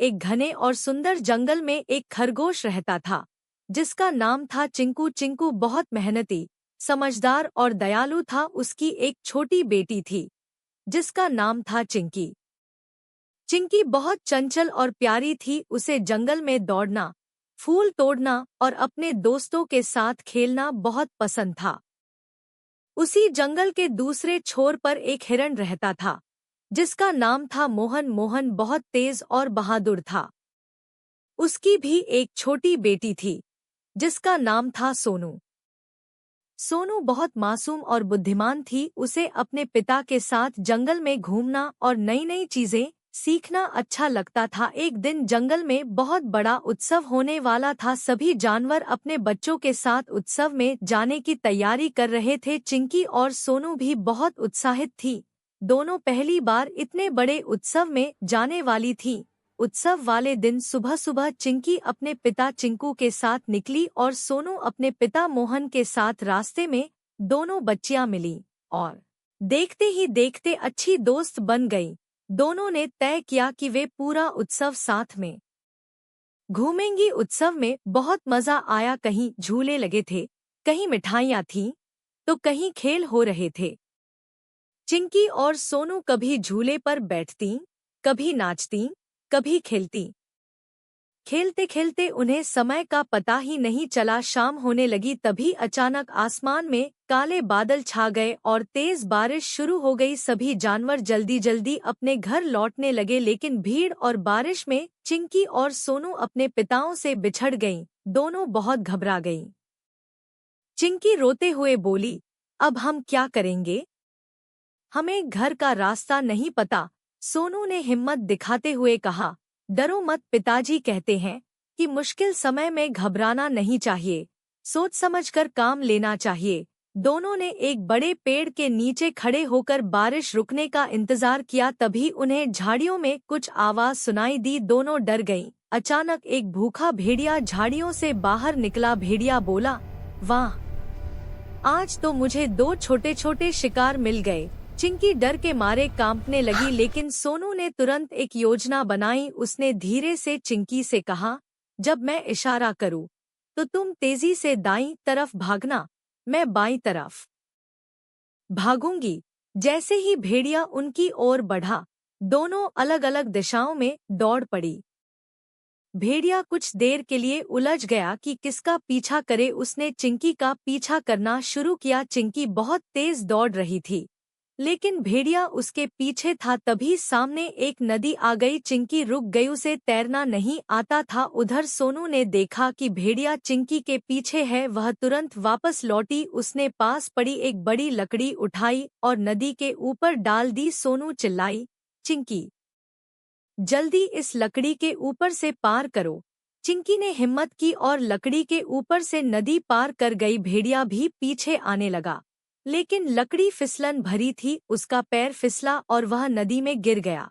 एक घने और सुंदर जंगल में एक खरगोश रहता था, जिसका नाम था चिंकू। चिंकू बहुत मेहनती, समझदार और दयालु था। उसकी एक छोटी बेटी थी, जिसका नाम था चिंकी। चिंकी बहुत चंचल और प्यारी थी। उसे जंगल में दौड़ना, फूल तोड़ना और अपने दोस्तों के साथ खेलना बहुत पसंद था। उसी जंगल के दूसरे छोर पर एक हिरण रहता था, जिसका नाम था मोहन। मोहन बहुत तेज और बहादुर था। उसकी भी एक छोटी बेटी थी, जिसका नाम था सोनू। सोनू बहुत मासूम और बुद्धिमान थी। उसे अपने पिता के साथ जंगल में घूमना और नई नई चीजें सीखना अच्छा लगता था। एक दिन जंगल में बहुत बड़ा उत्सव होने वाला था। सभी जानवर अपने बच्चों के साथ उत्सव में जाने की तैयारी कर रहे थे। चिंकी और सोनू भी बहुत उत्साहित थी। दोनों पहली बार इतने बड़े उत्सव में जाने वाली थी। उत्सव वाले दिन सुबह सुबह चिंकी अपने पिता चिंकू के साथ निकली और सोनू अपने पिता मोहन के साथ। रास्ते में दोनों बच्चियां मिली और देखते ही देखते अच्छी दोस्त बन गई। दोनों ने तय किया कि वे पूरा उत्सव साथ में घूमेंगी। उत्सव में बहुत मजा आया। कहीं झूले लगे थे, कहीं मिठाइयाँ थीं, तो कहीं खेल हो रहे थे। चिंकी और सोनू कभी झूले पर बैठती, कभी नाचती, कभी खेलती। खेलते खेलते उन्हें समय का पता ही नहीं चला। शाम होने लगी, तभी अचानक आसमान में काले बादल छा गए और तेज बारिश शुरू हो गई। सभी जानवर जल्दी जल्दी अपने घर लौटने लगे, लेकिन भीड़ और बारिश में चिंकी और सोनू अपने पिताओं से बिछड़ गईं। दोनों बहुत घबरा गईं। चिंकी रोते हुए बोली, अब हम क्या करेंगे? हमें घर का रास्ता नहीं पता। सोनू ने हिम्मत दिखाते हुए कहा, डरो मत, पिताजी कहते हैं कि मुश्किल समय में घबराना नहीं चाहिए, सोच समझकर काम लेना चाहिए। दोनों ने एक बड़े पेड़ के नीचे खड़े होकर बारिश रुकने का इंतजार किया। तभी उन्हें झाड़ियों में कुछ आवाज सुनाई दी। दोनों डर गईं। अचानक एक भूखा भेड़िया झाड़ियों से बाहर निकला। भेड़िया बोला, वाह, आज तो मुझे दो छोटे छोटे शिकार मिल गए। चिंकी डर के मारे कांपने लगी, लेकिन सोनू ने तुरंत एक योजना बनाई। उसने धीरे से चिंकी से कहा, जब मैं इशारा करूं तो तुम तेजी से दाईं तरफ भागना, मैं बाईं तरफ भागूंगी। जैसे ही भेड़िया उनकी ओर बढ़ा, दोनों अलग अलग दिशाओं में दौड़ पड़ी। भेड़िया कुछ देर के लिए उलझ गया कि किसका पीछा करे। उसने चिंकी का पीछा करना शुरू किया। चिंकी बहुत तेज दौड़ रही थी, लेकिन भेड़िया उसके पीछे था। तभी सामने एक नदी आ गई। चिंकी रुक गई, उसे तैरना नहीं आता था। उधर सोनू ने देखा कि भेड़िया चिंकी के पीछे है। वह तुरंत वापस लौटी। उसने पास पड़ी एक बड़ी लकड़ी उठाई और नदी के ऊपर डाल दी। सोनू चिल्लाई, चिंकी, जल्दी इस लकड़ी के ऊपर से पार करो। चिंकी ने हिम्मत की और लकड़ी के ऊपर से नदी पार कर गई। भेड़िया भी पीछे आने लगा, लेकिन लकड़ी फिसलन भरी थी। उसका पैर फिसला और वह नदी में गिर गया।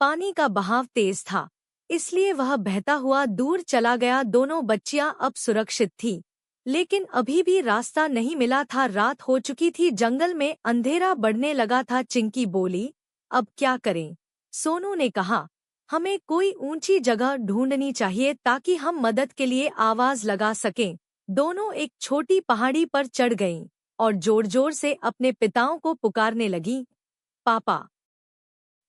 पानी का बहाव तेज था, इसलिए वह बहता हुआ दूर चला गया। दोनों बच्चियां अब सुरक्षित थीं, लेकिन अभी भी रास्ता नहीं मिला था। रात हो चुकी थी, जंगल में अंधेरा बढ़ने लगा था। चिंकी बोली, अब क्या करें? सोनू ने कहा, हमें कोई ऊंची जगह ढूंढनी चाहिए ताकि हम मदद के लिए आवाज लगा सकें। दोनों एक छोटी पहाड़ी पर चढ़ गईं और जोर जोर से अपने पिताओं को पुकारने लगीं, पापा,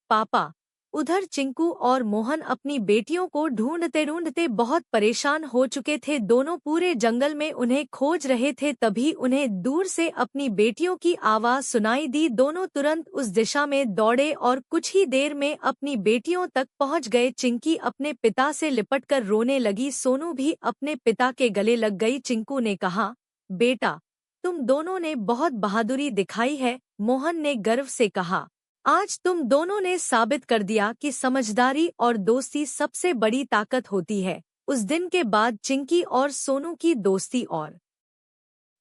पापा। उधर चिंकू और मोहन अपनी बेटियों को ढूंढते ढूंढते बहुत परेशान हो चुके थे। दोनों पूरे जंगल में उन्हें खोज रहे थे। तभी उन्हें दूर से अपनी बेटियों की आवाज सुनाई दी। दोनों तुरंत उस दिशा में दौड़े और कुछ ही देर में अपनी बेटियों तक पहुंच गए। चिंकी अपने पिता से लिपटकर रोने लगी। सोनू भी अपने पिता के गले लग गई। चिंकू ने कहा, बेटा, तुम दोनों ने बहुत बहादुरी दिखाई है। मोहन ने गर्व से कहा, आज तुम दोनों ने साबित कर दिया कि समझदारी और दोस्ती सबसे बड़ी ताकत होती है। उस दिन के बाद चिंकी और सोनू की दोस्ती और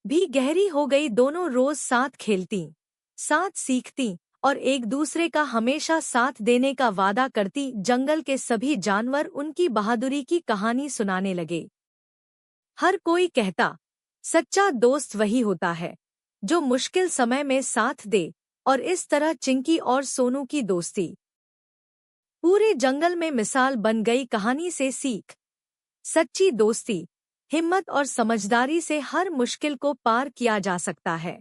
भी गहरी हो गई। दोनों रोज साथ खेलती, साथ सीखती और एक दूसरे का हमेशा साथ देने का वादा करती। जंगल के सभी जानवर उनकी बहादुरी की कहानी सुनाने लगे। हर कोई कहता, सच्चा दोस्त वही होता है जो मुश्किल समय में साथ दे। और इस तरह चिंकी और सोनू की दोस्ती पूरे जंगल में मिसाल बन गई कहानी से सीख। सच्ची दोस्ती, हिम्मत और समझदारी से हर मुश्किल को पार किया जा सकता है।